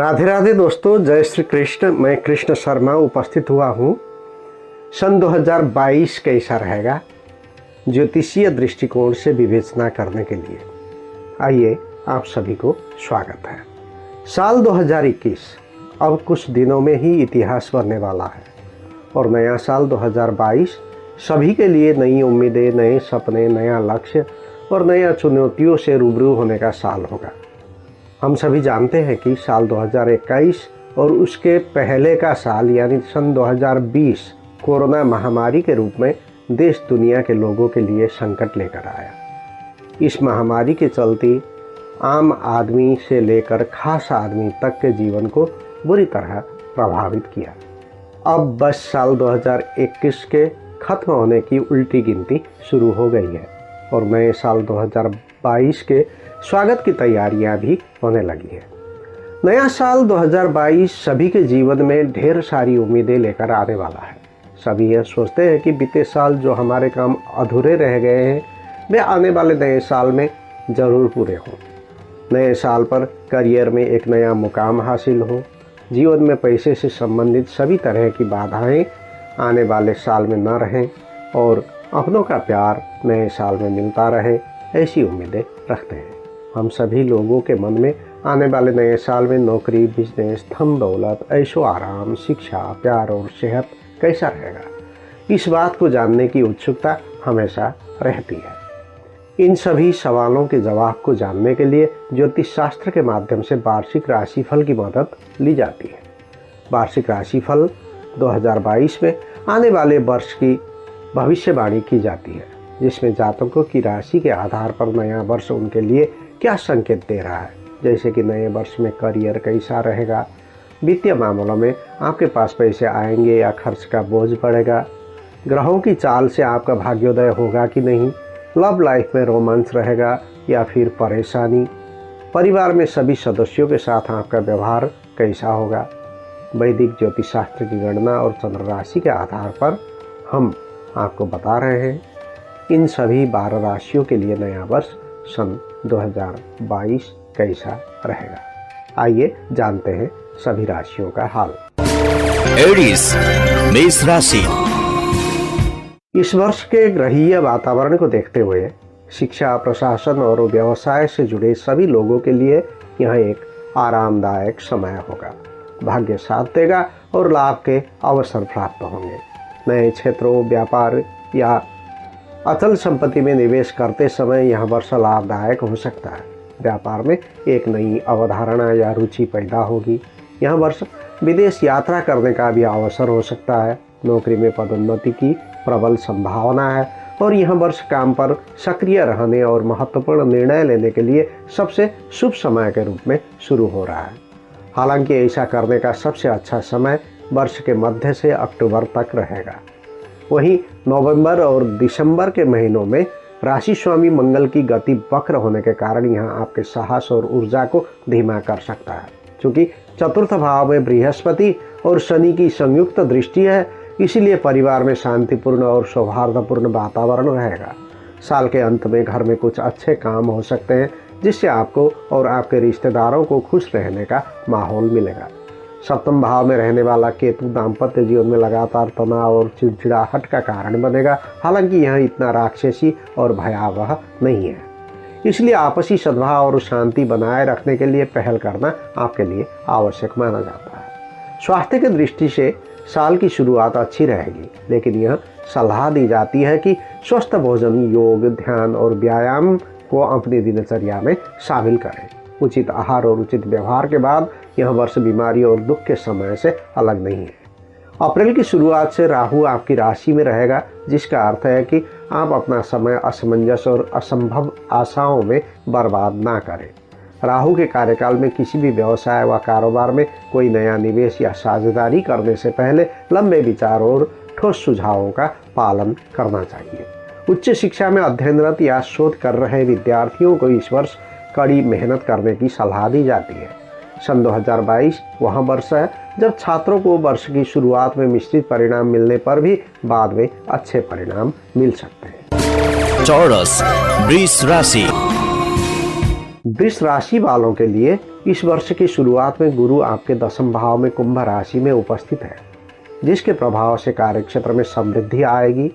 राधे राधे दोस्तों, जय श्री कृष्ण। मैं कृष्ण शर्मा उपस्थित हुआ हूँ। सन 2022 कैसा रहेगा ज्योतिषीय दृष्टिकोण से विवेचना करने के लिए आइए आप सभी को स्वागत है। साल 2021 अब कुछ दिनों में ही इतिहास बनने वाला है और नया साल 2022 सभी के लिए नई उम्मीदें, नए सपने, नया लक्ष्य और नया चुनौतियों से रूबरू होने का साल होगा। हम सभी जानते हैं कि साल 2021 और उसके पहले का साल यानी सन 2020 कोरोना महामारी के रूप में देश दुनिया के लोगों के लिए संकट लेकर आया। इस महामारी के चलते आम आदमी से लेकर खास आदमी तक के जीवन को बुरी तरह प्रभावित किया। अब बस साल 2021 के खत्म होने की उल्टी गिनती शुरू हो गई है और नए साल 2022 के स्वागत की तैयारियां भी होने लगी है। नया साल 2022 सभी के जीवन में ढेर सारी उम्मीदें लेकर आने वाला है। सभी यह सोचते हैं कि बीते साल जो हमारे काम अधूरे रह गए हैं वे आने वाले नए साल में ज़रूर पूरे हों। नए साल पर करियर में एक नया मुकाम हासिल हो, जीवन में पैसे से संबंधित सभी तरह की बाधाएं आने वाले साल में न रहें और अपनों का प्यार नए साल में मिलता रहे, ऐसी उम्मीदें रखते हैं। हम सभी लोगों के मन में आने वाले नए साल में नौकरी, बिजनेस, धन दौलत, ऐशो आराम, शिक्षा, प्यार और सेहत कैसा रहेगा, इस बात को जानने की उत्सुकता हमेशा रहती है। इन सभी सवालों के जवाब को जानने के लिए ज्योतिष शास्त्र के माध्यम से वार्षिक राशिफल की मदद ली जाती है। वार्षिक राशिफल 2022 में आने वाले वर्ष की भविष्यवाणी की जाती है, जिसमें जातकों की राशि के आधार पर नया वर्ष उनके लिए क्या संकेत दे रहा है, जैसे कि नए वर्ष में करियर कैसा रहेगा, वित्तीय मामलों में आपके पास पैसे आएंगे या खर्च का बोझ पड़ेगा, ग्रहों की चाल से आपका भाग्योदय होगा कि नहीं, लव लाइफ में रोमांस रहेगा या फिर परेशानी, परिवार में सभी सदस्यों के साथ आपका व्यवहार कैसा होगा। वैदिक ज्योतिष शास्त्र की गणना और चंद्र राशि के आधार पर हम आपको बता रहे हैं इन सभी 12 राशियों के लिए नया वर्ष सन 2022 कैसा रहेगा। आइए जानते हैं सभी राशियों का हाल। एरीज मेष राशि। इस वर्ष के ग्रहीय वातावरण को देखते हुए शिक्षा, प्रशासन और व्यवसाय से जुड़े सभी लोगों के लिए यह एक आरामदायक समय होगा। भाग्य साथ देगा और लाभ के अवसर प्राप्त होंगे। नए क्षेत्रों, व्यापार या अचल संपत्ति में निवेश करते समय यह वर्ष लाभदायक हो सकता है। व्यापार में एक नई अवधारणा या रुचि पैदा होगी। यह वर्ष विदेश यात्रा करने का भी अवसर हो सकता है। नौकरी में पदोन्नति की प्रबल संभावना है और यह वर्ष काम पर सक्रिय रहने और महत्वपूर्ण निर्णय लेने के लिए सबसे शुभ समय के रूप में शुरू हो रहा है। हालांकि ऐसा करने का सबसे अच्छा समय वर्ष के मध्य से अक्टूबर तक रहेगा। वहीं नवंबर और दिसंबर के महीनों में राशि स्वामी मंगल की गति वक्र होने के कारण यह आपके साहस और ऊर्जा को धीमा कर सकता है। क्योंकि चतुर्थ भाव में बृहस्पति और शनि की संयुक्त दृष्टि है, इसीलिए परिवार में शांतिपूर्ण और सौहार्दपूर्ण वातावरण रहेगा। साल के अंत में घर में कुछ अच्छे काम हो सकते हैं, जिससे आपको और आपके रिश्तेदारों को खुश रहने का माहौल मिलेगा। सप्तम भाव में रहने वाला केतु दाम्पत्य जीवन में लगातार तनाव और चिड़चिड़ाहट का कारण बनेगा। हालांकि यह इतना राक्षसी और भयावह नहीं है, इसलिए आपसी सद्भाव और शांति बनाए रखने के लिए पहल करना आपके लिए आवश्यक माना जाता है। स्वास्थ्य की दृष्टि से साल की शुरुआत अच्छी रहेगी, लेकिन यह सलाह दी जाती है कि स्वस्थ भोजन, योग, ध्यान और व्यायाम को अपनी दिनचर्या में शामिल करें। उचित आहार और उचित व्यवहार के बाद यह वर्ष बीमारी और दुख के समय से अलग नहीं है। अप्रैल की शुरुआत से राहु आपकी राशि में रहेगा, जिसका अर्थ है कि आप अपना समय असमंजस और असंभव आशाओं में बर्बाद ना करें। राहु के कार्यकाल में किसी भी व्यवसाय व कारोबार में कोई नया निवेश या साझेदारी करने से पहले लंबे विचार और ठोस सुझावों का पालन करना चाहिए। उच्च शिक्षा में अध्ययनरत या शोध कर रहे विद्यार्थियों को इस वर्ष कड़ी मेहनत करने की सलाह दी जाती है। सन 2022 वह वर्ष है जब छात्रों को वर्ष की शुरुआत में मिश्रित परिणाम मिलने पर भी बाद में अच्छे परिणाम मिल सकते हैं। टॉरस वृष राशि। वृष राशि वालों के लिए इस वर्ष की शुरुआत में गुरु आपके 10वें भाव में कुंभ राशि में उपस्थित है, जिसके प्रभाव से कार्यक्षेत्र में समृद्धि आएगी।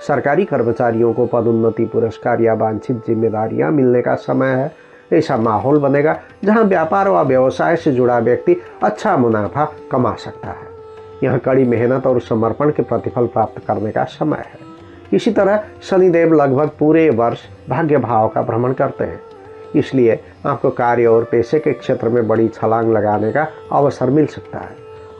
सरकारी कर्मचारियों को पदोन्नति, पुरस्कार या वांछित जिम्मेदारियां मिलने का समय है। ऐसा माहौल बनेगा जहां व्यापार व व्यवसाय से जुड़ा व्यक्ति अच्छा मुनाफा कमा सकता है। यह कड़ी मेहनत और समर्पण के प्रतिफल प्राप्त करने का समय है। इसी तरह शनिदेव लगभग पूरे वर्ष भाग्य भाव का भ्रमण करते हैं, इसलिए आपको कार्य और पैसे के क्षेत्र में बड़ी छलांग लगाने का अवसर मिल सकता है।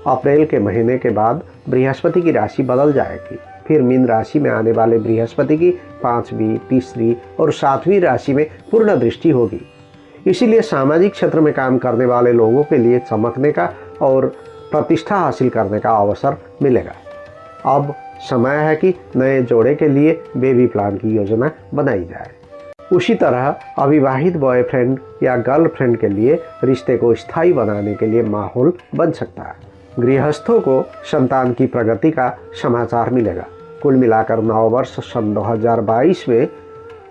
अप्रैल के महीने के बाद बृहस्पति की राशि बदल जाएगी। फिर मीन राशि में आने वाले बृहस्पति की 5वीं, तीसरी और 7वीं राशि में पूर्ण दृष्टि होगी। इसीलिए सामाजिक क्षेत्र में काम करने वाले लोगों के लिए चमकने का और प्रतिष्ठा हासिल करने का अवसर मिलेगा। अब समय है कि नए जोड़े के लिए बेबी प्लान की योजना बनाई जाए। उसी तरह अविवाहित बॉयफ्रेंड या गर्लफ्रेंड के लिए रिश्ते को स्थायी बनाने के लिए माहौल बन सकता है। गृहस्थों को संतान की प्रगति का समाचार मिलेगा। कुल मिलाकर नववर्ष सन 2022 में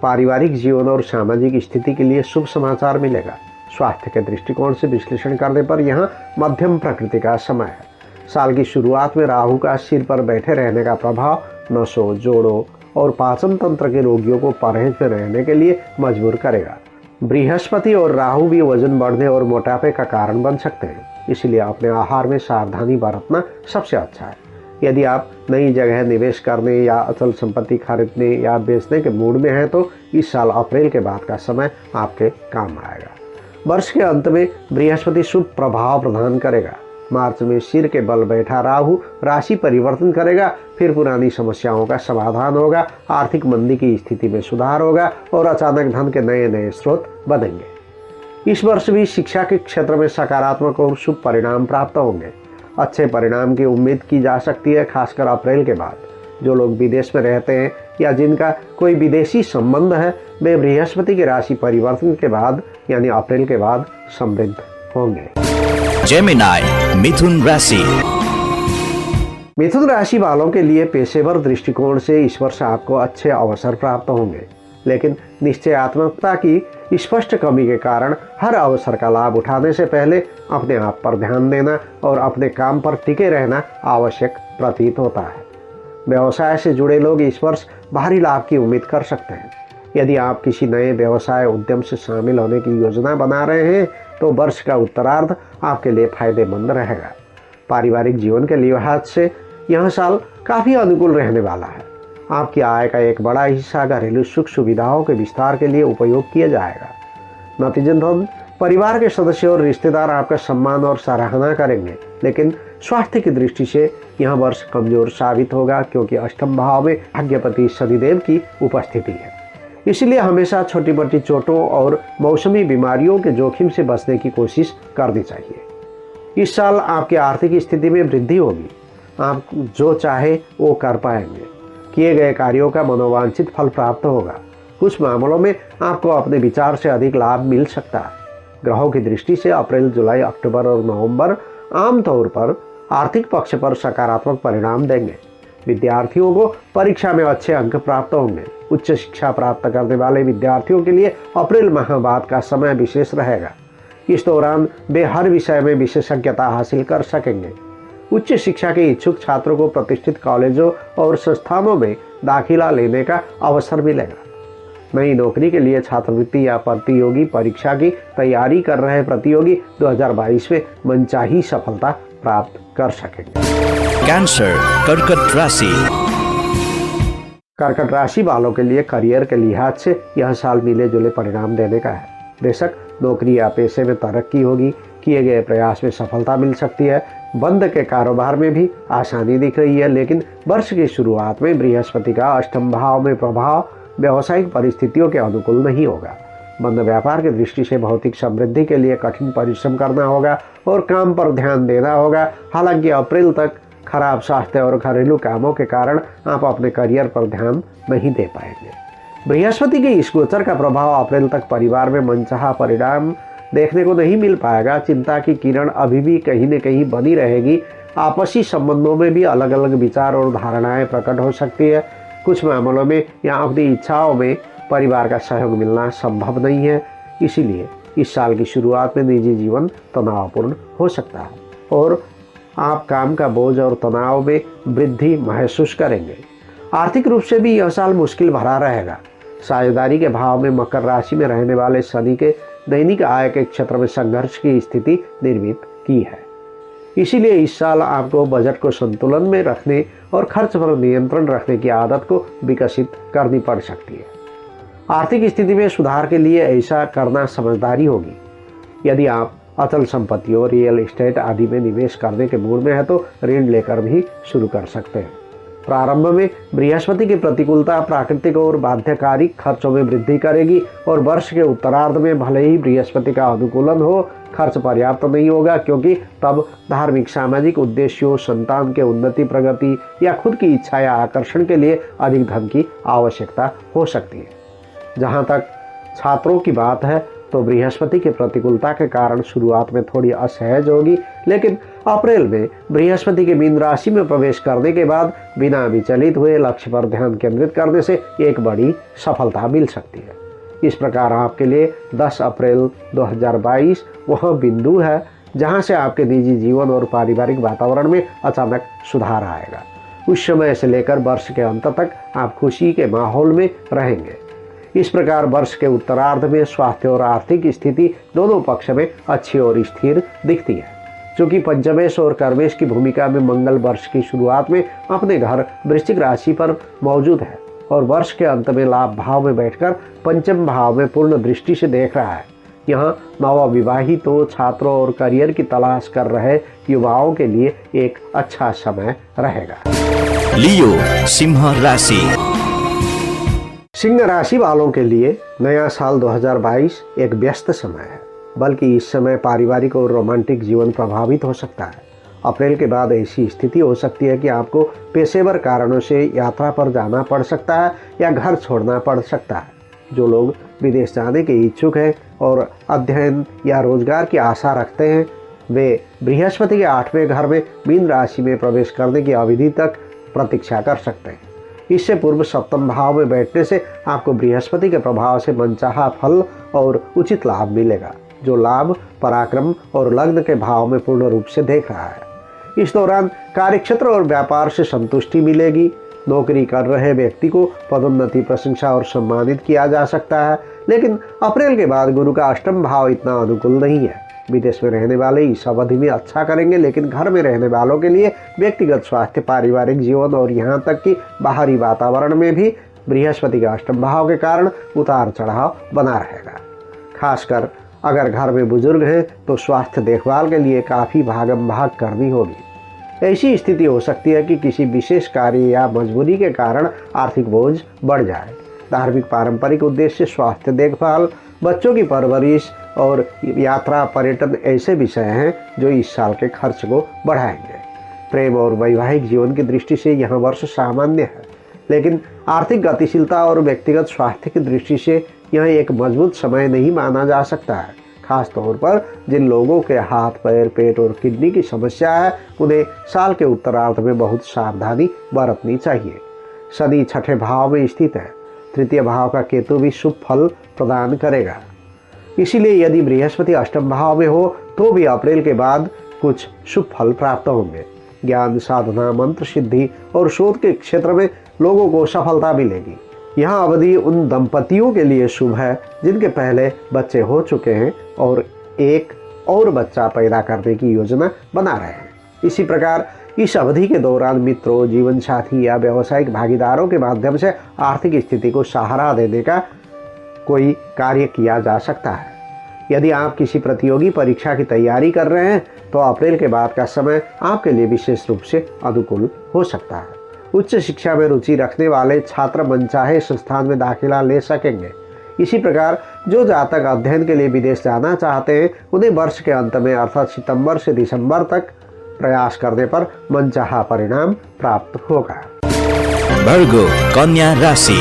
पारिवारिक जीवन और सामाजिक स्थिति के लिए शुभ समाचार मिलेगा। स्वास्थ्य के दृष्टिकोण से विश्लेषण करने पर यह मध्यम प्रकृति का समय है। साल की शुरुआत में राहु का सिर पर बैठे रहने का प्रभाव नसों, जोड़ों और पाचन तंत्र के रोगियों को परहेज में रहने के लिए मजबूर करेगा। बृहस्पति और राहु भी वजन बढ़ने और मोटापे का कारण बन सकते हैं, इसलिए अपने आहार में सावधानी बरतना सबसे अच्छा है। यदि आप नई जगह निवेश करने या अचल संपत्ति खरीदने या बेचने के मूड में हैं तो इस साल अप्रैल के बाद का समय आपके काम आएगा। वर्ष के अंत में बृहस्पति शुभ प्रभाव प्रदान करेगा। मार्च में सिर के बल बैठा राहु राशि परिवर्तन करेगा, फिर पुरानी समस्याओं का समाधान होगा, आर्थिक मंदी की स्थिति में सुधार होगा और अचानक धन के नए नए स्रोत बनेंगे। इस वर्ष भी शिक्षा के क्षेत्र में सकारात्मक और शुभ परिणाम प्राप्त होंगे। अच्छे परिणाम की उम्मीद की जा सकती है, खासकर अप्रैल के बाद। जो लोग विदेश में रहते हैं या जिनका कोई विदेशी संबंध है, वे बृहस्पति की राशि परिवर्तन के बाद यानी अप्रैल के बाद समृद्ध होंगे। जेमिनी मिथुन राशि। मिथुन राशि वालों के लिए पेशेवर दृष्टिकोण से इस वर्ष आपको अच्छे अवसर प्राप्त होंगे, लेकिन निश्चयात्मकता की स्पष्ट कमी के कारण हर अवसर का लाभ उठाने से पहले अपने आप पर ध्यान देना और अपने काम पर टिके रहना आवश्यक प्रतीत होता है। व्यवसाय से जुड़े लोग इस वर्ष भारी लाभ की उम्मीद कर सकते हैं। यदि आप किसी नए व्यवसाय उद्यम से शामिल होने की योजना बना रहे हैं तो वर्ष का उत्तरार्ध आपके लिए फायदेमंद रहेगा। पारिवारिक जीवन के लिहाज से यह साल काफ़ी अनुकूल रहने वाला है। आपकी आय का एक बड़ा हिस्सा घरेलू सुख सुविधाओं के विस्तार के लिए उपयोग किया जाएगा। नतीजतन परिवार के सदस्य और रिश्तेदार आपका सम्मान और सराहना करेंगे, लेकिन स्वास्थ्य की दृष्टि से यह वर्ष कमजोर साबित होगा, क्योंकि अष्टम भाव में भाग्यपति शनिदेव की उपस्थिति है। इसलिए हमेशा छोटी मोटी चोटों और मौसमी बीमारियों के जोखिम से बचने की कोशिश करनी चाहिए। इस साल आपकी आर्थिक स्थिति में वृद्धि होगी। आप जो चाहे वो कर पाएंगे। किए गए कार्यों का मनोवांछित फल प्राप्त होगा। कुछ मामलों में आपको अपने विचार से अधिक लाभ मिल सकता है। ग्रहों की दृष्टि से अप्रैल, जुलाई, अक्टूबर और नवंबर आमतौर पर आर्थिक पक्ष पर सकारात्मक परिणाम देंगे। विद्यार्थियों को परीक्षा में अच्छे अंक प्राप्त होंगे। उच्च शिक्षा प्राप्त करने वाले विद्यार्थियों के लिए अप्रैल माह बाद का समय विशेष रहेगा। इस दौरान वे हर विषय में विशेषज्ञता हासिल कर सकेंगे। उच्च शिक्षा के इच्छुक छात्रों को प्रतिष्ठित कॉलेजों और संस्थानों में दाखिला लेने का अवसर मिलेगा। नई नौकरी के लिए छात्रवृत्ति या प्रतियोगी परीक्षा की तैयारी कर रहे प्रतियोगी 2022 में मनचाही सफलता प्राप्त कर सकेंगे। कैंसर कर्कट राशि। कर्कट राशि वालों के लिए करियर के लिहाज से यह साल मिले जुले परिणाम देने का है। बेशक नौकरी या पेशे में तरक्की होगी, किए गए प्रयास में सफलता मिल सकती है, बंद के कारोबार में भी आसानी दिख रही है, लेकिन वर्ष की शुरुआत में बृहस्पति का अष्टम भाव में प्रभाव व्यावसायिक परिस्थितियों के अनुकूल नहीं होगा। बंद व्यापार की दृष्टि से भौतिक समृद्धि के लिए कठिन परिश्रम करना होगा और काम पर ध्यान देना होगा। हालांकि अप्रैल तक खराब स्वास्थ्य और घरेलू कामों के कारण आप अपने करियर पर ध्यान नहीं दे पाएंगे। बृहस्पति के इस गोचर का प्रभाव अप्रैल तक परिवार में मनचाहा परिणाम देखने को नहीं मिल पाएगा। चिंता की किरण अभी भी कहीं न कहीं बनी रहेगी। आपसी संबंधों में भी अलग अलग विचार और धारणाएं प्रकट हो सकती है। कुछ मामलों में या अपनी इच्छाओं में परिवार का सहयोग मिलना संभव नहीं है, इसीलिए इस साल की शुरुआत में निजी जीवन तनावपूर्ण हो सकता है और आप काम का बोझ और तनाव में वृद्धि महसूस करेंगे। आर्थिक रूप से भी यह साल मुश्किल भरा रहेगा। साझेदारी के भाव में मकर राशि में रहने वाले शनि के दैनिक आय के क्षेत्र में संघर्ष की स्थिति निर्मित की है। इसीलिए इस साल आपको बजट को संतुलन में रखने और खर्च पर नियंत्रण रखने की आदत को विकसित करनी पड़ सकती है। आर्थिक स्थिति में सुधार के लिए ऐसा करना समझदारी होगी। यदि आप अचल संपत्तियों, रियल एस्टेट आदि में निवेश करने के मूड में है तो ऋण लेकर भी शुरू कर सकते हैं। प्रारंभ में बृहस्पति की प्रतिकूलता प्राकृतिक और बाध्यकारी खर्चों में वृद्धि करेगी और वर्ष के उत्तरार्ध में भले ही बृहस्पति का अनुकूलन हो, खर्च पर्याप्त नहीं होगा, क्योंकि तब धार्मिक सामाजिक उद्देश्यों, संतान के उन्नति प्रगति या खुद की इच्छा या आकर्षण के लिए अधिक धन की आवश्यकता हो सकती है। जहाँ तक छात्रों की बात है तो बृहस्पति की प्रतिकूलता के कारण शुरुआत में थोड़ी असहज होगी, लेकिन अप्रैल में बृहस्पति के मीन राशि में प्रवेश करने के बाद बिना विचलित हुए लक्ष्य पर ध्यान केंद्रित करने से एक बड़ी सफलता मिल सकती है। इस प्रकार आपके लिए 10 अप्रैल 2022 वह बिंदु है जहां से आपके निजी जीवन और पारिवारिक वातावरण में अचानक सुधार आएगा। उस समय से लेकर वर्ष के अंत तक आप खुशी के माहौल में रहेंगे। इस प्रकार वर्ष के उत्तरार्ध में स्वास्थ्य और आर्थिक स्थिति दोनों पक्ष में अच्छी और स्थिर दिखती है। चूंकि पंचमेश और कर्मेश की भूमिका में मंगल वर्ष की शुरुआत में अपने घर वृश्चिक राशि पर मौजूद है और वर्ष के अंत में लाभ भाव में बैठकर पंचम भाव में पूर्ण दृष्टि से देख रहा है। यहाँ नवविवाहितों, छात्रों और करियर की तलाश कर रहे युवाओं के लिए एक अच्छा समय रहेगा। लियो सिंह राशि। सिंह राशि वालों के लिए नया साल 2022 एक व्यस्त समय है, बल्कि इस समय पारिवारिक और रोमांटिक जीवन प्रभावित हो सकता है। अप्रैल के बाद ऐसी स्थिति हो सकती है कि आपको पेशेवर कारणों से यात्रा पर जाना पड़ सकता है या घर छोड़ना पड़ सकता है। जो लोग विदेश जाने के इच्छुक हैं और अध्ययन या रोजगार की आशा रखते हैं, वे बृहस्पति के 8वें घर में मीन राशि में प्रवेश करने की अवधि तक प्रतीक्षा कर सकते हैं। इससे पूर्व सप्तम भाव में बैठने से आपको बृहस्पति के प्रभाव से मनचाहा फल और उचित लाभ मिलेगा, जो लाभ पराक्रम और लग्न के भाव में पूर्ण रूप से देख रहा है। इस दौरान कार्यक्षेत्र और व्यापार से संतुष्टि मिलेगी। नौकरी कर रहे व्यक्ति को पदोन्नति, प्रशंसा और सम्मानित किया जा सकता है, लेकिन अप्रैल के बाद गुरु का अष्टम भाव इतना अनुकूल नहीं है। विदेश में रहने वाले इस अवधि में अच्छा करेंगे, लेकिन घर में रहने वालों के लिए व्यक्तिगत स्वास्थ्य, पारिवारिक जीवन और यहाँ तक कि बाहरी वातावरण में भी बृहस्पति का अष्टम भाव के कारण उतार चढ़ाव बना रहेगा। खासकर अगर घर में बुजुर्ग हैं तो स्वास्थ्य देखभाल के लिए काफ़ी भागम भाग करनी होगी। ऐसी स्थिति हो सकती है कि किसी विशेष कार्य या मजबूरी के कारण आर्थिक बोझ बढ़ जाए। धार्मिक पारंपरिक उद्देश्य, स्वास्थ्य देखभाल, बच्चों की परवरिश और यात्रा, पर्यटन ऐसे विषय हैं जो इस साल के खर्च को बढ़ाएंगे। प्रेम और वैवाहिक जीवन की दृष्टि से यह वर्ष सामान्य है, लेकिन आर्थिक गतिशीलता और व्यक्तिगत स्वास्थ्य की दृष्टि से यह एक मजबूत समय नहीं माना जा सकता है। खास तौर पर जिन लोगों के हाथ, पैर, पेट और किडनी की समस्या है, उन्हें साल के उत्तरार्ध में बहुत सावधानी बरतनी चाहिए। शनि 6ठे भाव में स्थित है। तृतीय भाव का केतु भी शुभ फल प्रदान करेगा। इसीलिए यदि बृहस्पति अष्टम भाव में हो तो भी अप्रैल के बाद कुछ शुभ फल प्राप्त होंगे। ज्ञान, साधना, मंत्र सिद्धि और शोध के क्षेत्र में लोगों को सफलता मिलेगी। यह अवधि उन दंपतियों के लिए शुभ है जिनके पहले बच्चे हो चुके हैं और एक और बच्चा पैदा करने की योजना बना रहे हैं। इसी प्रकार इस अवधि के दौरान मित्रों, जीवन साथी या व्यावसायिक भागीदारों के माध्यम से आर्थिक स्थिति को सहारा देने का कोई कार्य किया जा सकता है। यदि आप किसी प्रतियोगी परीक्षा की तैयारी कर रहे हैं तो अप्रैल के बाद का समय आपके लिए विशेष रूप से अनुकूल हो सकता है। उच्च शिक्षा में रुचि रखने वाले छात्र मनचाहे संस्थान में दाखिला ले सकेंगे। इसी प्रकार जो जातक अध्ययन के लिए विदेश जाना चाहते हैं, उन्हें वर्ष के अंत में अर्थात सितंबर से दिसंबर तक प्रयास करने पर मनचाहा परिणाम प्राप्त होगा। वर्गो कन्या राशि।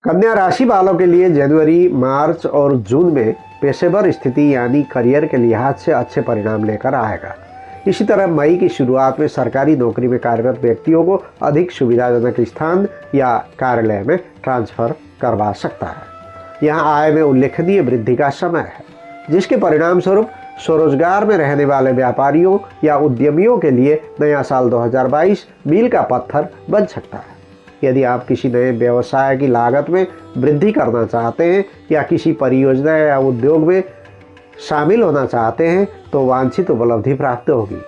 कन्या राशि वालों के लिए जनवरी, मार्च और जून में पेशेवर स्थिति यानी करियर के लिहाज से अच्छे परिणाम लेकर आएगा। इसी तरह मई की शुरुआत में सरकारी नौकरी में कार्यरत व्यक्तियों को अधिक सुविधाजनक स्थान या कार्यालय में ट्रांसफर करवा सकता है। यहाँ आय में उल्लेखनीय वृद्धि का समय है, जिसके परिणाम स्वरूप स्वरोजगार में रहने वाले व्यापारियों या उद्यमियों के लिए नया साल 2022 मील का पत्थर बन सकता है। यदि आप किसी नए व्यवसाय की लागत में वृद्धि करना चाहते हैं या किसी परियोजना या उद्योग में शामिल होना चाहते हैं तो वांछित उपलब्धि प्राप्त होगी।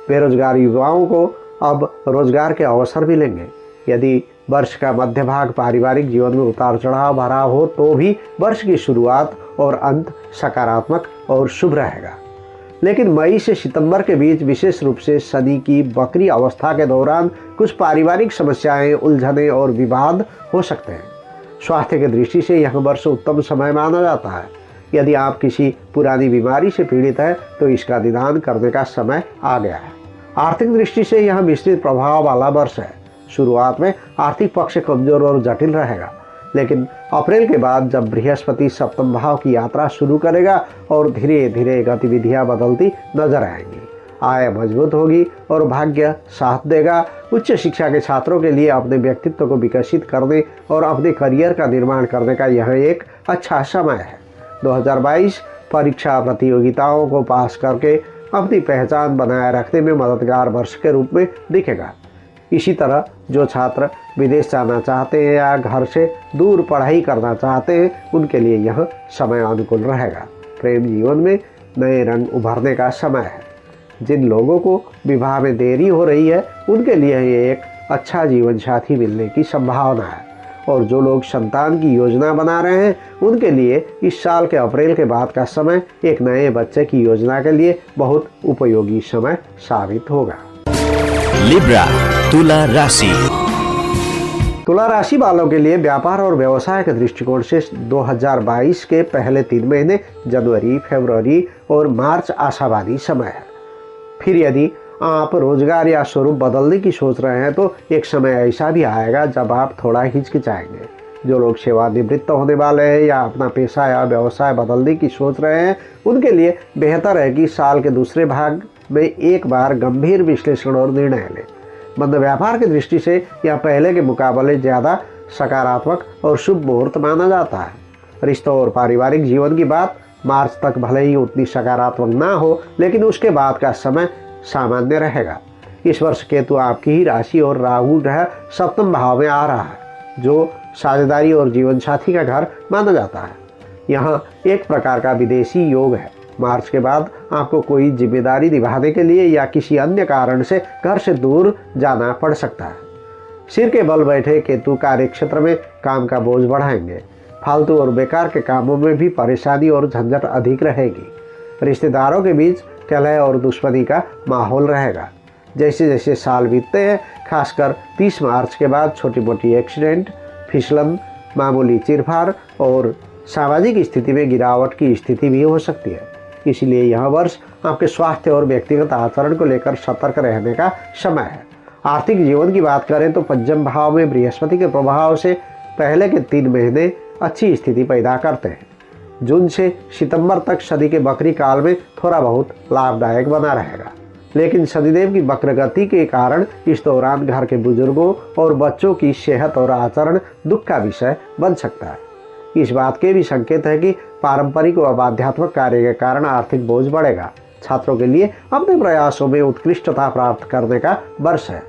बेरोजगार युवाओं को अब रोजगार के अवसर मिलेंगे। यदि वर्ष का मध्य भाग पारिवारिक जीवन में उतार चढ़ाव भरा हो तो भी वर्ष की शुरुआत और अंत सकारात्मक और शुभ रहेगा। लेकिन मई से सितंबर के बीच विशेष रूप से शनि की वक्री अवस्था के दौरान कुछ पारिवारिक समस्याएं, उलझनें और विवाद हो सकते हैं। स्वास्थ्य की दृष्टि से यह वर्ष उत्तम समय माना जाता है। यदि आप किसी पुरानी बीमारी से पीड़ित है तो इसका निदान करने का समय आ गया है। आर्थिक दृष्टि से यह मिश्रित प्रभाव वाला वर्ष है। शुरुआत में आर्थिक पक्ष कमजोर और जटिल रहेगा, लेकिन अप्रैल के बाद जब बृहस्पति सप्तम भाव की यात्रा शुरू करेगा और धीरे धीरे गतिविधियां बदलती नजर आएंगी, आय मजबूत होगी और भाग्य साथ देगा। उच्च शिक्षा के छात्रों के लिए अपने व्यक्तित्व को विकसित करने और अपने करियर का निर्माण करने का यह एक अच्छा समय है। 2022 परीक्षा प्रतियोगिताओं को पास करके अपनी पहचान बनाए रखने में मददगार वर्ष के रूप में दिखेगा। इसी तरह जो छात्र विदेश जाना चाहते हैं या घर से दूर पढ़ाई करना चाहते हैं उनके लिए यह समय अनुकूल रहेगा। प्रेम जीवन में नए रंग उभरने का समय है। जिन लोगों को विवाह में देरी हो रही है उनके लिए ये एक अच्छा जीवन साथी मिलने की संभावना है, और जो लोग संतान की योजना बना रहे हैं उनके लिए इस साल के अप्रैल के बाद का समय एक नए बच्चे की योजना के लिए बहुत उपयोगी समय साबित होगा। लिब्रा तुला राशि। तुला राशि वालों के लिए व्यापार और व्यवसाय के दृष्टिकोण से 2022 के पहले 3 महीने जनवरी, फरवरी और मार्च आशावादी समय है। फिर यदि आप रोजगार या स्वरूप बदलने की सोच रहे हैं तो एक समय ऐसा भी आएगा जब आप थोड़ा हिचकिचाएंगे। जो लोग सेवानिवृत्त होने वाले हैं या अपना पेशा या व्यवसाय बदलने की सोच रहे हैं उनके लिए बेहतर है कि साल के दूसरे भाग में एक बार गंभीर विश्लेषण और निर्णय लें। बंद व्यापार की दृष्टि से यह पहले के मुकाबले ज़्यादा सकारात्मक और शुभ मुहूर्त माना जाता है। रिश्तों और पारिवारिक जीवन की बात मार्च तक भले ही उतनी सकारात्मक ना हो, लेकिन उसके बाद का समय सामान्य रहेगा। इस वर्ष केतु आपकी ही राशि और राहु ग्रह सप्तम भाव में आ रहा है, जो साझेदारी और जीवन साथी का घर माना जाता है। यहाँ एक प्रकार का विदेशी योग है। मार्च के बाद आपको कोई जिम्मेदारी निभाने के लिए या किसी अन्य कारण से घर से दूर जाना पड़ सकता है। सिर के बल बैठे केतु कार्य क्षेत्र में काम का बोझ बढ़ाएंगे। फालतू और बेकार के कामों में भी परेशानी और झंझट अधिक रहेगी। रिश्तेदारों के बीच कलह और दुश्मनी का माहौल रहेगा। जैसे जैसे साल बीतते हैं, खासकर 30 मार्च के बाद छोटी मोटी एक्सीडेंट, फिसलन, मामूली चिरफाड़ और सामाजिक स्थिति में गिरावट की स्थिति भी हो सकती है। इसलिए यह वर्ष आपके स्वास्थ्य और व्यक्तिगत आचरण को लेकर सतर्क रहने का समय है। आर्थिक जीवन की बात करें तो पंचम भाव में बृहस्पति के प्रभाव से पहले के 3 महीने अच्छी स्थिति पैदा करते हैं। जून से सितंबर तक शनि के वक्री काल में थोड़ा बहुत लाभदायक बना रहेगा, लेकिन शनिदेव की वक्र गति के कारण इस दौरान घर के बुजुर्गों और बच्चों की सेहत और आचरण दुख का विषय बन सकता है। इस बात के भी संकेत है कि पारंपरिक व आध्यात्मिक कार्य के कारण आर्थिक बोझ बढ़ेगा। छात्रों के लिए अपने प्रयासों में उत्कृष्टता प्राप्त करने का वर्ष है।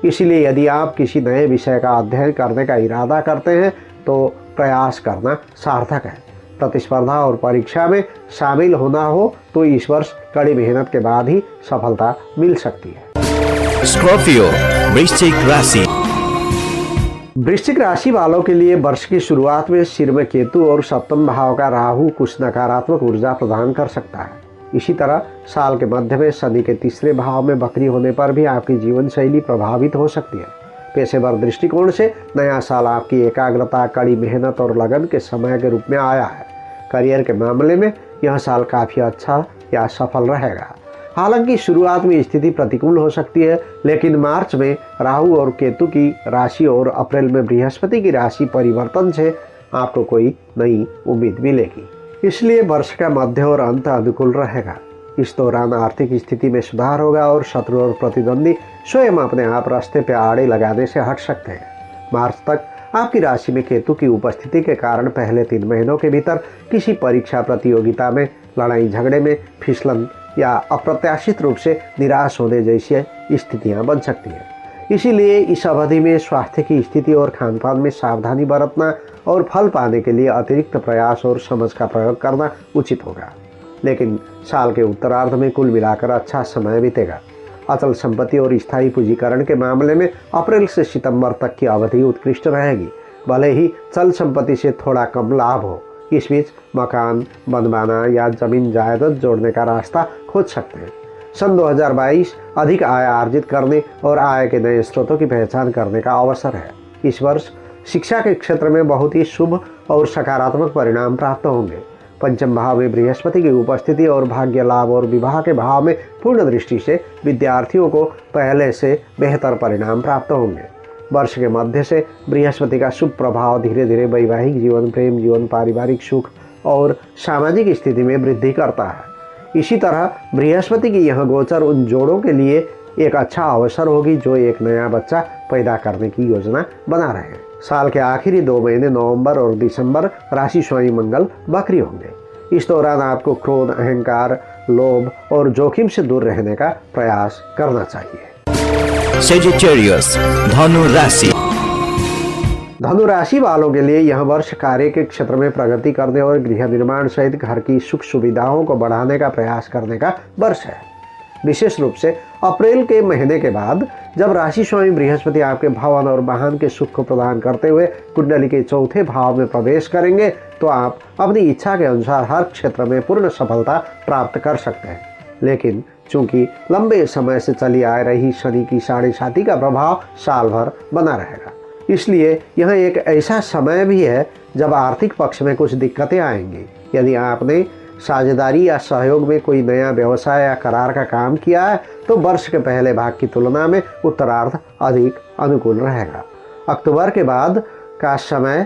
इसीलिए यदि आप किसी नए विषय का अध्ययन करने का इरादा करते हैं तो प्रयास करना सार्थक है। प्रतिस्पर्धा और परीक्षा में शामिल होना हो तो इस वर्ष कड़ी मेहनत के बाद ही सफलता मिल सकती है। स्कॉर्पियो वृश्चिक राशि। वृश्चिक राशि वालों के लिए वर्ष की शुरुआत में सिर में केतु और सप्तम भाव का राहु कुछ नकारात्मक ऊर्जा प्रदान कर सकता है। इसी तरह साल के मध्य में शनि के तीसरे भाव में वक्री होने पर भी आपकी जीवन शैली प्रभावित हो सकती है। पेशेवर दृष्टिकोण से नया साल आपकी एकाग्रता, कड़ी मेहनत और लगन के समय के रूप में आया है। करियर के मामले में यह साल काफ़ी अच्छा या सफल रहेगा। हालांकि शुरुआत में स्थिति प्रतिकूल हो सकती है, लेकिन मार्च में राहु और केतु की राशि और अप्रैल में बृहस्पति की राशि परिवर्तन से आपको कोई नई उम्मीद मिलेगी। इसलिए वर्ष का मध्य और अंत अनुकूल रहेगा। इस दौरान आर्थिक स्थिति में सुधार होगा और शत्रु और प्रतिद्वंदी स्वयं अपने आप रास्ते पर आड़े लगाने से हट सकते हैं। मार्च तक आपकी राशि में केतु की उपस्थिति के कारण पहले 3 महीनों के भीतर किसी परीक्षा प्रतियोगिता में, लड़ाई झगड़े में, फिसलन या अप्रत्याशित रूप से निराश होने जैसी स्थितियां बन सकती हैं। इसीलिए इस अवधि में स्वास्थ्य की स्थिति और खानपान में सावधानी बरतना और फल पाने के लिए अतिरिक्त प्रयास और समझ का प्रयोग करना उचित होगा। लेकिन साल के उत्तरार्ध में कुल मिलाकर अच्छा समय बीतेगा। अचल संपत्ति और स्थायी पूंजीकरण के मामले में अप्रैल से सितंबर तक की अवधि उत्कृष्ट रहेगी, भले ही चल संपत्ति से थोड़ा कम लाभ हो। इस बीच मकान बनवाना या जमीन जायदाद जोड़ने का रास्ता खोज सकते हैं। सन 2022 अधिक आय अर्जित करने और आय के नए स्रोतों की पहचान करने का अवसर है। इस वर्ष शिक्षा के क्षेत्र में बहुत ही शुभ और सकारात्मक परिणाम प्राप्त होंगे। पंचम भाव में बृहस्पति की उपस्थिति और भाग्य लाभ और विवाह के भाव में पूर्ण दृष्टि से विद्यार्थियों को पहले से बेहतर परिणाम प्राप्त होंगे। वर्ष के मध्य से बृहस्पति का शुभ प्रभाव धीरे धीरे वैवाहिक जीवन, प्रेम जीवन, पारिवारिक सुख और सामाजिक स्थिति में वृद्धि करता है। इसी तरह बृहस्पति की यह गोचर उन जोड़ों के लिए एक अच्छा अवसर होगी जो एक नया बच्चा पैदा करने की योजना बना रहे हैं। साल के आखिरी 2 महीने नवंबर और दिसंबर राशि स्वामी मंगल वक्री होंगे। इस दौरान आपको क्रोध, अहंकार, लोभ और जोखिम से दूर रहने का प्रयास करना चाहिए। सेजिटेरियस धनु राशि। धनु राशि वालों के लिए यह वर्ष कार्य के क्षेत्र में प्रगति करने और गृह निर्माण सहित घर की सुख सुविधाओं को बढ़ाने का प्रयास करने का वर्ष है। विशेष रूप से अप्रैल के महीने के बाद जब राशि स्वामी बृहस्पति आपके भवन और वाहन के सुख को प्रदान करते हुए कुंडली के चौथे भाव में प्रवेश करेंगे तो आप अपनी इच्छा के अनुसार हर क्षेत्र में पूर्ण सफलता प्राप्त कर सकते हैं। लेकिन चूंकि लंबे समय से चली आ रही शनि की 7.5 का प्रभाव साल भर बना रहेगा, इसलिए यह एक ऐसा समय भी है जब आर्थिक पक्ष में कुछ दिक्कतें आएंगी। यदि आपने साझेदारी या सहयोग में कोई नया व्यवसाय या करार का काम किया है तो वर्ष के पहले भाग की तुलना में उत्तरार्ध अधिक अनुकूल रहेगा। अक्टूबर के बाद का समय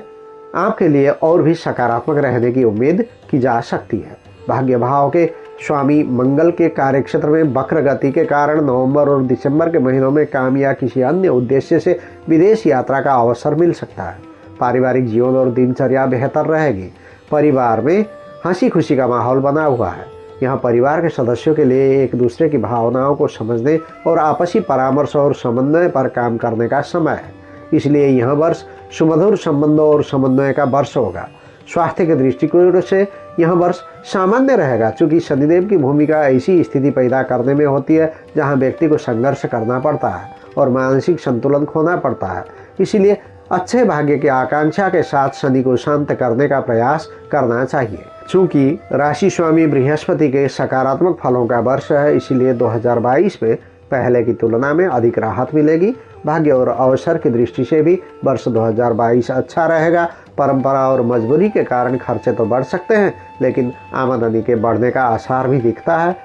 आपके लिए और भी सकारात्मक रहने की उम्मीद की जा सकती है। भाग्य भाव के स्वामी मंगल के कार्यक्षेत्र में वक्र गति के कारण नवंबर और दिसंबर के महीनों में काम या किसी अन्य उद्देश्य से विदेश यात्रा का अवसर मिल सकता है। पारिवारिक जीवन और दिनचर्या बेहतर रहेगी। परिवार में हंसी खुशी का माहौल बना हुआ है। यहाँ परिवार के सदस्यों के लिए एक दूसरे की भावनाओं को समझने और आपसी परामर्श और समन्वय पर काम करने का समय है। इसलिए यह वर्ष सुमधुर संबंधों और समन्वय का वर्ष होगा। स्वास्थ्य के दृष्टिकोण से यह वर्ष सामान्य रहेगा, क्योंकि शनिदेव की भूमिका ऐसी स्थिति पैदा करने में होती है जहाँ व्यक्ति को संघर्ष करना पड़ता है और मानसिक संतुलन खोना पड़ता है। इसीलिए अच्छे भाग्य की आकांक्षा के साथ शनि को शांत करने का प्रयास करना चाहिए। चूंकि राशि स्वामी बृहस्पति के सकारात्मक फलों का वर्ष है, इसीलिए 2022 में पहले की तुलना में अधिक राहत मिलेगी। भाग्य और अवसर की दृष्टि से भी वर्ष 2022 अच्छा रहेगा। परंपरा और मजबूरी के कारण खर्चे तो बढ़ सकते हैं, लेकिन आमदनी के बढ़ने का आसार भी दिखता है।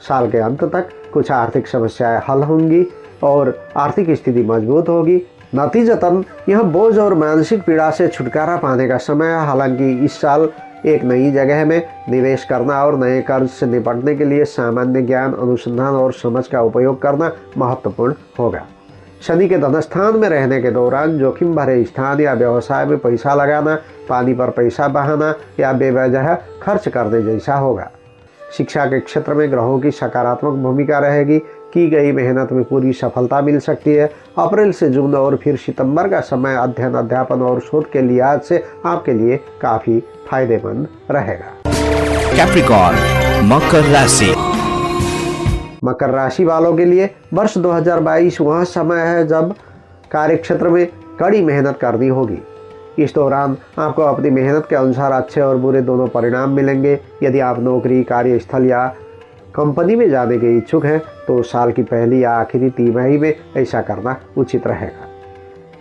साल के अंत तक कुछ आर्थिक समस्याएं हल होंगी और आर्थिक स्थिति मजबूत होगी। नतीजतन यह बोझ और मानसिक पीड़ा से छुटकारा पाने का समय है। हालांकि इस साल एक नई जगह में निवेश करना और नए कर्ज से निपटने के लिए सामान्य ज्ञान, अनुसंधान और समझ का उपयोग करना महत्वपूर्ण होगा। शनि के धनस्थान में रहने के दौरान जोखिम भरे स्थान या व्यवसाय में पैसा लगाना, पानी पर पैसा बहाना या बेवजह खर्च करने जैसा होगा। शिक्षा के क्षेत्र में ग्रहों की सकारात्मक भूमिका रहेगी। की गई मेहनत में पूरी सफलता मिल सकती है। अप्रैल से जून और फिर सितंबर का समय अध्ययन, अध्यापन और शोध के लिहाज से आपके लिए काफी फायदेमंद रहेगा। कैप्रिकॉर्न मकर राशि। मकर राशि वालों के लिए वर्ष 2022 वह समय है जब कार्यक्षेत्र में कड़ी मेहनत करनी होगी। इस दौरान आपको अपनी मेहनत के अनुसार अच्छे और बुरे दोनों परिणाम मिलेंगे। यदि आप नौकरी, कार्यस्थल या कंपनी में जाने के इच्छुक हैं तो साल की पहली या आखिरी तिमाही में ऐसा करना उचित रहेगा।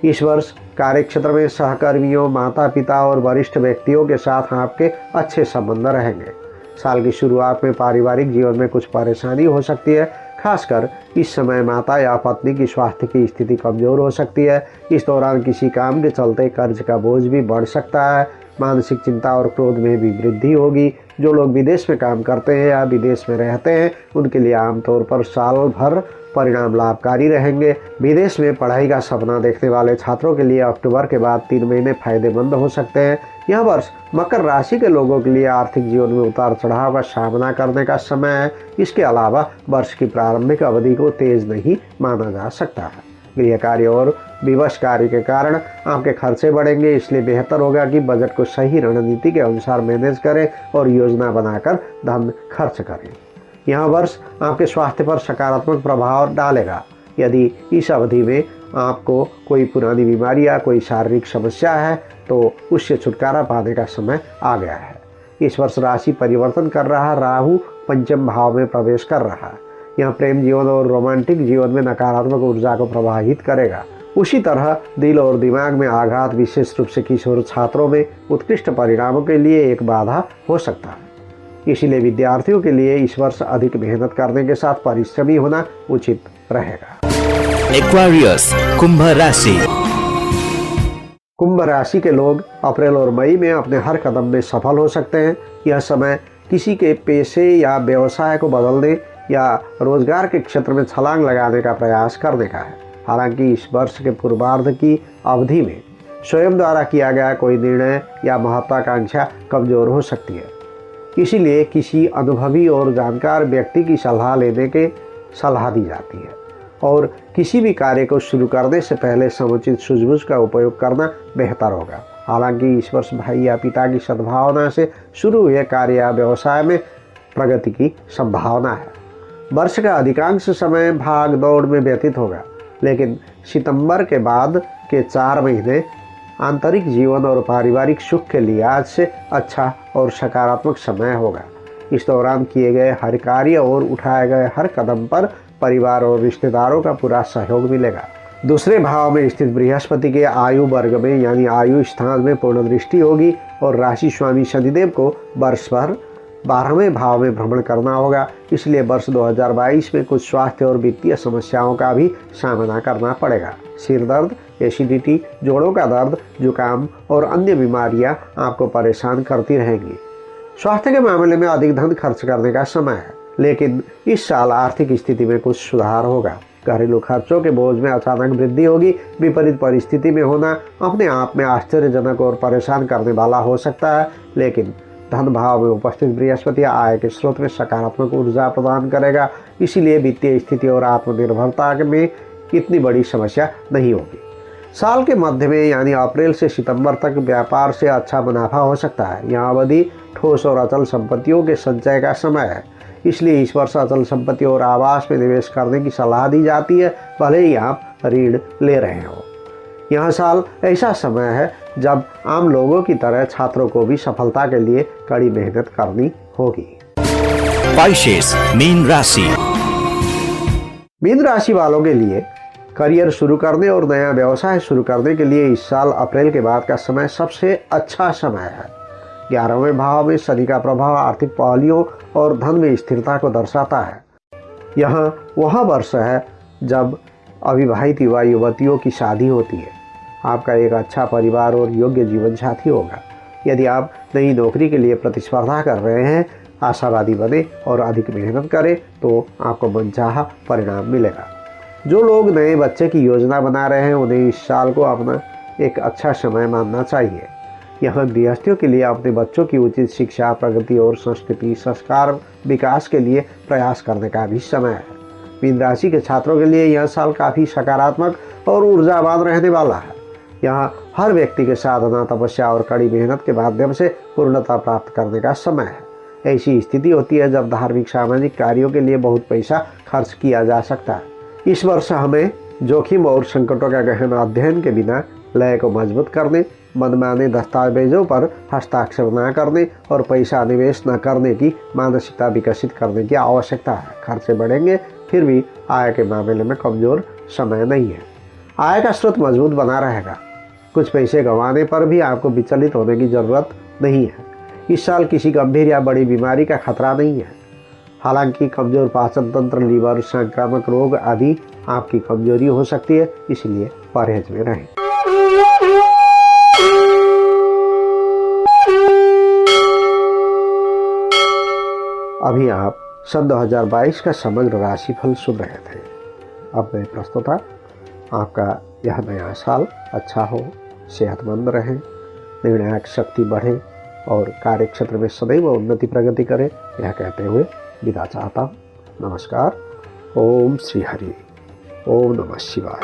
इस वर्ष कार्यक्षेत्र में सहकर्मियों, माता पिता और वरिष्ठ व्यक्तियों के साथ आपके अच्छे संबंध रहेंगे। साल की शुरुआत में पारिवारिक जीवन में कुछ परेशानी हो सकती है। खासकर इस समय माता या पत्नी की स्वास्थ्य की स्थिति कमजोर हो सकती है। इस दौरान किसी काम के चलते कर्ज का बोझ भी बढ़ सकता है। मानसिक चिंता और क्रोध में भी वृद्धि होगी। जो लोग विदेश में काम करते हैं या विदेश में रहते हैं उनके लिए आमतौर पर साल भर परिणाम लाभकारी रहेंगे। विदेश में पढ़ाई का सपना देखने वाले छात्रों के लिए अक्टूबर के बाद 3 महीने फायदेमंद हो सकते हैं। यह वर्ष मकर राशि के लोगों के लिए आर्थिक जीवन में उतार चढ़ाव का सामना करने का समय है। इसके अलावा वर्ष की प्रारंभिक अवधि को तेज नहीं माना जा सकता है। गृह कार्य और विवश कार्य के कारण आपके खर्चे बढ़ेंगे, इसलिए बेहतर होगा कि बजट को सही रणनीति के अनुसार मैनेज करें और योजना बनाकर धन खर्च करें। यह वर्ष आपके स्वास्थ्य पर सकारात्मक प्रभाव डालेगा। यदि इस अवधि में आपको कोई पुरानी बीमारी या कोई शारीरिक समस्या है तो उससे छुटकारा पाने का समय आ गया है। इस वर्ष राशि परिवर्तन कर रहा राहु पंचम भाव में प्रवेश कर रहा है। यह प्रेम जीवन और रोमांटिक जीवन में नकारात्मक ऊर्जा को प्रभावित करेगा। उसी तरह दिल और दिमाग में आघात, विशेष रूप से किशोर छात्रों में उत्कृष्ट परिणामों के लिए एक बाधा हो सकता है। इसीलिए विद्यार्थियों के लिए इस वर्ष अधिक मेहनत करने के साथ परिश्रमी होना उचित रहेगा। एक्वेरियस कुंभ राशि। कुंभ राशि के लोग अप्रैल और मई में अपने हर कदम में सफल हो सकते हैं। यह समय किसी के पेशे या व्यवसाय को बदलने या रोजगार के क्षेत्र में छलांग लगाने का प्रयास करने का है। हालांकि इस वर्ष के पूर्वार्ध की अवधि में स्वयं द्वारा किया गया कोई निर्णय या महत्वाकांक्षा कमजोर हो सकती है। इसीलिए किसी अनुभवी और जानकार व्यक्ति की सलाह लेने के सलाह दी जाती है और किसी भी कार्य को शुरू करने से पहले समुचित सूझबूझ का उपयोग करना बेहतर होगा। हालांकि इस वर्ष भाई या पिता की सद्भावना से शुरू हुए कार्य या व्यवसाय में प्रगति की संभावना है। वर्ष का अधिकांश समय भाग दौड़ में व्यतीत होगा, लेकिन सितंबर के बाद के 4 महीने आंतरिक जीवन और पारिवारिक सुख के लिहाज से अच्छा और सकारात्मक समय होगा। इस दौरान किए गए हर कार्य और उठाए गए हर कदम पर परिवार और रिश्तेदारों का पूरा सहयोग मिलेगा। दूसरे भाव में स्थित बृहस्पति के आयु वर्ग में यानी आयु स्थान में पूर्ण दृष्टि होगी और राशि स्वामी शनिदेव को वर्ष भर 12वें भाव में भ्रमण करना होगा। इसलिए वर्ष 2022 में कुछ स्वास्थ्य और वित्तीय समस्याओं का भी सामना करना पड़ेगा। सिर दर्द, एसिडिटी, जोड़ों का दर्द, जुकाम और अन्य बीमारियां आपको परेशान करती रहेंगी। स्वास्थ्य के मामले में अधिक धन खर्च करने का समय है, लेकिन इस साल आर्थिक स्थिति में कुछ सुधार होगा। घरेलू खर्चों के बोझ में अचानक वृद्धि होगी। विपरीत परिस्थिति में होना अपने आप में आश्चर्यजनक और परेशान करने वाला हो सकता है, लेकिन धन भाव में उपस्थित बृहस्पति आय के स्रोत में सकारात्मक ऊर्जा प्रदान करेगा। इसीलिए वित्तीय स्थिति और आत्मनिर्भरता में इतनी बड़ी समस्या नहीं होगी। साल के मध्य में यानी अप्रैल से सितंबर तक व्यापार से अच्छा मुनाफा हो सकता है। यह अवधि ठोस और अचल संपत्तियों के संचय का समय है। इसलिए इस वर्ष अचल संपत्ति और आवास में निवेश करने की सलाह दी जाती है, भले ही आप ऋण ले रहे हो। यह साल ऐसा समय है जब आम लोगों की तरह छात्रों को भी सफलता के लिए कड़ी मेहनत करनी होगी। पाइसेस मीन राशि। मीन राशि वालों के लिए करियर शुरू करने और नया व्यवसाय शुरू करने के लिए इस साल अप्रैल के बाद का समय सबसे अच्छा समय है। 11वें भाव में शनि का प्रभाव आर्थिक पहलुओं और धन में स्थिरता को दर्शाता है। यह वह वर्ष है जब अविवाहित युवा युवतियों की शादी होती है। आपका एक अच्छा परिवार और योग्य जीवन साथी होगा। यदि आप नई नौकरी के लिए प्रतिस्पर्धा कर रहे हैं, आशावादी बने और अधिक मेहनत करें तो आपको मनचाहा परिणाम मिलेगा। जो लोग नए बच्चे की योजना बना रहे हैं उन्हें इस साल को अपना एक अच्छा समय मानना चाहिए। यह गृहस्थियों के लिए अपने बच्चों की उचित शिक्षा, प्रगति और संस्कृति संस्कार विकास के लिए प्रयास करने का भी समय है। मीन राशि के छात्रों के लिए यह साल काफ़ी सकारात्मक और ऊर्जावान रहने वाला है। यहाँ हर व्यक्ति के साधना, तपस्या और कड़ी मेहनत के माध्यम से पूर्णता प्राप्त करने का समय है। ऐसी स्थिति होती है जब धार्मिक सामाजिक कार्यों के लिए बहुत पैसा खर्च किया जा सकता है। इस वर्ष हमें जोखिम और संकटों का गहन अध्ययन के बिना लय को मजबूत करने, मनमाने दस्तावेजों पर हस्ताक्षर न करने और पैसा निवेश न करने की मानसिकता विकसित करने की आवश्यकता है। खर्चे बढ़ेंगे, फिर भी आय के मामले में कमजोर समय नहीं है। आय का स्रोत मजबूत बना रहेगा। कुछ पैसे गंवाने पर भी आपको विचलित होने की जरूरत नहीं है। इस साल किसी गंभीर या बड़ी बीमारी का खतरा नहीं है। हालांकि कमजोर पाचन तंत्र, लीवर, संक्रामक रोग आदि आपकी कमजोरी हो सकती है, इसलिए परहेज में रहें। अभी आप सन 2022 का समग्र राशिफल सुन रहे थे। अब मैं प्रस्तुता आपका यह नया साल अच्छा हो, सेहतमंद रहें, निर्णायक शक्ति बढ़े और कार्य क्षेत्र में सदैव उन्नति प्रगति करें, यह कहते हुए विदा चाहता हूँ। नमस्कार। ओम श्री हरि। ओम नमः शिवाय।